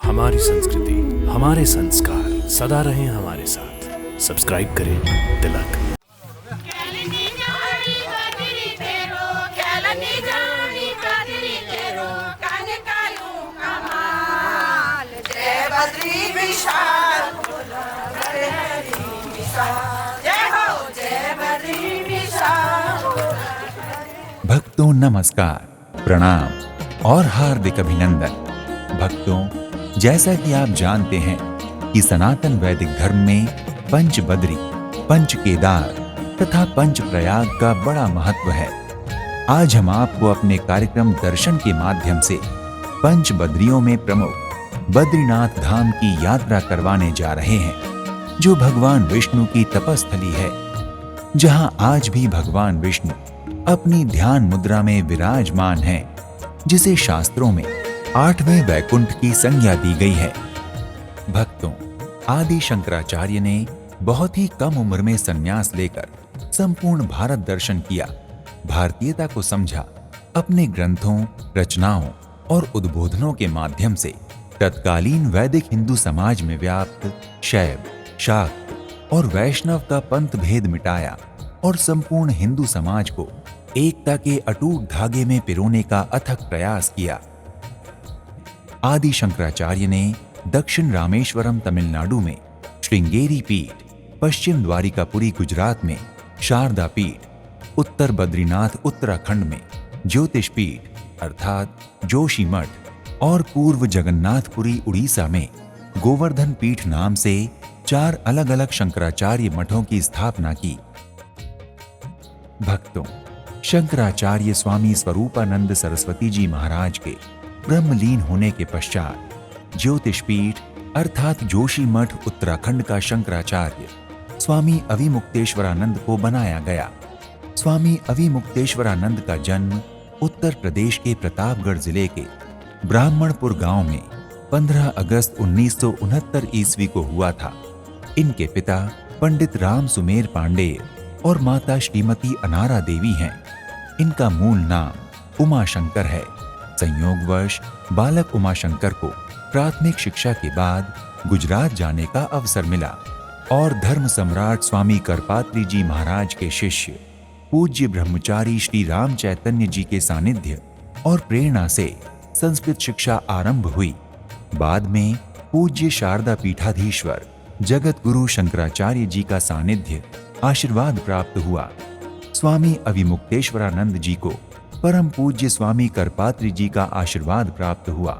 हमारी संस्कृति, हमारे संस्कार सदा रहें हमारे साथ। सब्सक्राइब करें तिलक। भक्तों नमस्कार, प्रणाम और हार्दिक अभिनंदन। भक्तों, जैसा कि आप जानते हैं कि सनातन वैदिक धर्म में पंच बद्री, पंच केदार तथा पंच प्रयाग का बड़ा महत्व है। आज हम आपको अपने कार्यक्रम दर्शन के माध्यम से पंच बद्रियों में प्रमुख बद्रीनाथ धाम की यात्रा करवाने जा रहे हैं, जो भगवान विष्णु की तपस्थली है, जहां आज भी भगवान विष्णु अपनी ध्यान मुद्रा में विराजमान हैं, जिसे शास्त्रों में 8वें वैकुंठ की संज्ञा दी गई है। भक्तों, आदि शंकराचार्य ने बहुत ही कम उम्र में संन्यास लेकर संपूर्ण भारत दर्शन किया, भारतीयता को समझा। अपने ग्रंथों, रचनाओं और उद्बोधनों के माध्यम से तत्कालीन वैदिक हिंदू समाज में व्याप्त शैव, शाक्त और वैष्णव का पंथ भेद मिटाया और संपूर्ण हिंदू समाज को एकता के अटूट धागे में पिरोने का अथक प्रयास किया। आदि शंकराचार्य ने दक्षिण रामेश्वरम तमिलनाडु में श्रृंगेरी पीठ, पश्चिम द्वारिकापुरी गुजरात में शारदा पीठ, उत्तर बद्रीनाथ उत्तराखंड में ज्योतिष पीठ अर्थात जोशी मठ और पूर्व जगन्नाथपुरी उड़ीसा में गोवर्धन पीठ नाम से 4 अलग-अलग शंकराचार्य मठों की स्थापना की। भक्तों, शंकराचार्य स्वामी स्वरूपानंद सरस्वती जी महाराज के ब्रह्मलीन होने के पश्चात ज्योतिष पीठ अर्थात जोशी मठ उत्तराखंड का शंकराचार्य स्वामी अविमुक्तेश्वरानंद को बनाया गया। स्वामी अविमुक्तेश्वरानंद का जन्म उत्तर प्रदेश के प्रतापगढ़ जिले के ब्राह्मणपुर गांव में 15 अगस्त 1969 ईस्वी को हुआ था। इनके पिता पंडित राम सुमेर पांडेय और माता श्रीमती अनारा देवी हैं। इनका मूल नाम उमाशंकर है। संयोगवश बालक उमाशंकर को प्राथमिक शिक्षा के बाद गुजरात जाने का अवसर मिला और धर्म सम्राट स्वामी करपात्री जी महाराज के शिष्य पूज्य ब्रह्मचारी श्री राम चैतन्य जी के सानिध्य और प्रेरणा से संस्कृत शिक्षा आरंभ हुई। बाद में पूज्य शारदा पीठाधीश्वर जगत गुरु शंकराचार्य जी का सानिध्य आशीर्वाद प्राप्त हुआ। स्वामी अविमुक्तेश्वरानंद जी को परम पूज्य स्वामी करपात्री जी का आशीर्वाद प्राप्त हुआ।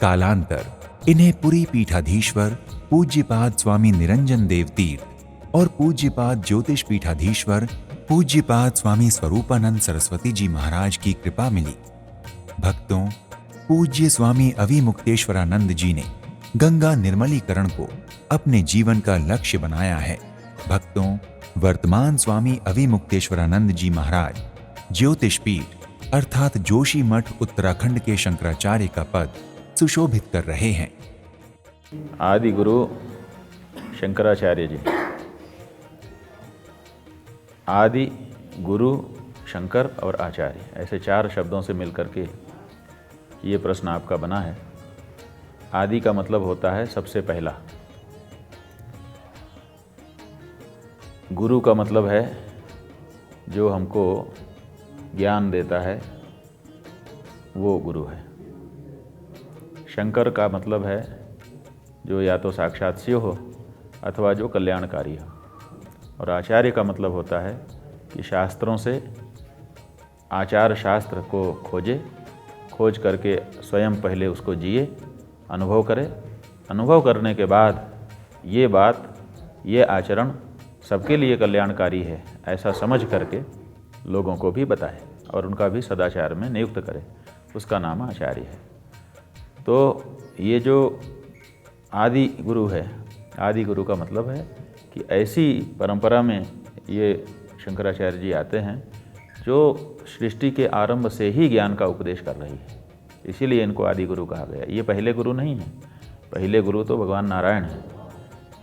कालांतर इन्हें पुरी पीठाधीश्वर पूज्यपाद स्वामी निरंजन देव तीर्थ और पूज्यपाद ज्योतिष पीठाधीश्वर पूज्यपाद स्वामी स्वरूपानंद सरस्वती जी महाराज की कृपा मिली। भक्तों, पूज्य स्वामी अविमुक्तेश्वरानंद जी ने गंगा निर्मलीकरण को अपने जीवन का लक्ष्य बनाया है। भक्तों, वर्तमान स्वामी अविमुक्तेश्वरानंद जी महाराज ज्योतिष पीठ अर्थात जोशी मठ उत्तराखंड के शंकराचार्य का पद सुशोभित कर रहे हैं। आदि गुरु शंकराचार्य जी। आदि, गुरु, शंकर और आचार्य, ऐसे 4 शब्दों से मिलकर के ये प्रश्न आपका बना है। आदि का मतलब होता है सबसे पहला। गुरु का मतलब है जो हमको ज्ञान देता है, वो गुरु है। शंकर का मतलब है जो या तो साक्षात शिव हो अथवा जो कल्याणकारी हो। और आचार्य का मतलब होता है कि शास्त्रों से आचार शास्त्र को खोज करके स्वयं पहले उसको जिए, अनुभव करे, अनुभव करने के बाद ये बात, ये आचरण सबके लिए कल्याणकारी है ऐसा समझ करके लोगों को भी बताए और उनका भी सदाचार में नियुक्त करे, उसका नाम आचार्य है। तो ये जो आदि गुरु है, आदि गुरु का मतलब है कि ऐसी परंपरा में ये शंकराचार्य जी आते हैं जो सृष्टि के आरंभ से ही ज्ञान का उपदेश कर रही है, इसीलिए इनको आदि गुरु कहा गया। ये पहले गुरु नहीं है, पहले गुरु तो भगवान नारायण है।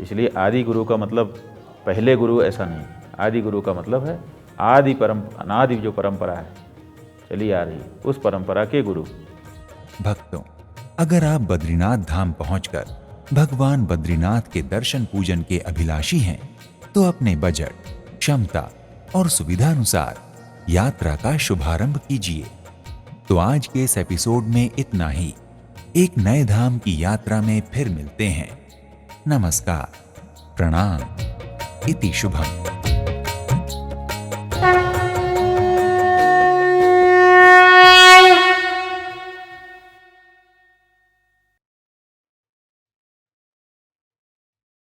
इसलिए आदि गुरु का मतलब पहले गुरु ऐसा नहीं। आदि गुरु का मतलब है अनादि जो परंपरा है चली आ रही, उस परंपरा के गुरु। भक्तों, अगर आप बद्रीनाथ धाम पहुंचकर भगवान बद्रीनाथ के दर्शन पूजन के अभिलाषी हैं, तो अपने बजट, क्षमता और सुविधा अनुसार यात्रा का शुभारंभ कीजिए। तो आज के इस एपिसोड में इतना ही। एक नए धाम की यात्रा में फिर मिलते हैं। नमस्कार, प्रणाम, इति शुभम।